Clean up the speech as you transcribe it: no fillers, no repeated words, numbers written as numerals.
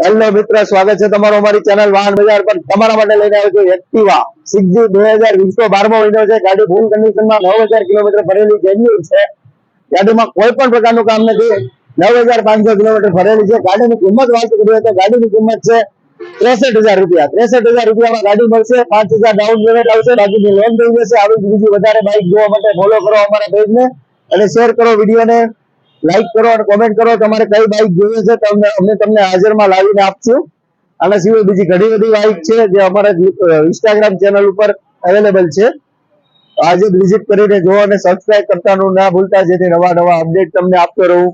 Hello મિત્ર, સ્વાગત છે તમારું અમારી ચેનલ વાહન બજાર પર. તમારા માટે લઈને આવ્યો છું એક્ટિવા 6G 2020 12મો મહિનો છે. ગાડી ફૂલ કન્ડિશનમાં 9000 કિલોમીટર ભરેલી જેન્યુઅલ છે. ગાડીમાં કોઈ પણ પ્રકારનું કામ નથી. 9500 કિલોમીટર ભરેલી છે. ગાડીની કિંમત વાત કરીએ તો ગાડીની કિંમત છે 63000 રૂપિયા. 63000 રૂપિયામાં ગાડી મળશે. 5000 ડાઉન પેમેન્ટ આવશે, બાકીની લોન થઈ જશે. આવી બીજી વધારે બાઇક જોવા માટે ફોલો કરો અમારા પેજને અને શેર કરો વિડીયોને, લાઈક કરો અને કોમેન્ટ કરો. તમારે કઈ બાઇક જોઈએ છે અમે તમને હાજરમાં લાવીને આપશું. આના સિવાય બીજી ઘણી બધી બાઇક છે જે અમારા ઇન્સ્ટાગ્રામ ચેનલ ઉપર અવેલેબલ છે. આજે વિઝિટ કરીને જોવો અને સબસ્ક્રાઇબ કરવાનું ના ભૂલતા, જેથી નવા અપડેટ તમને આપતો રહું.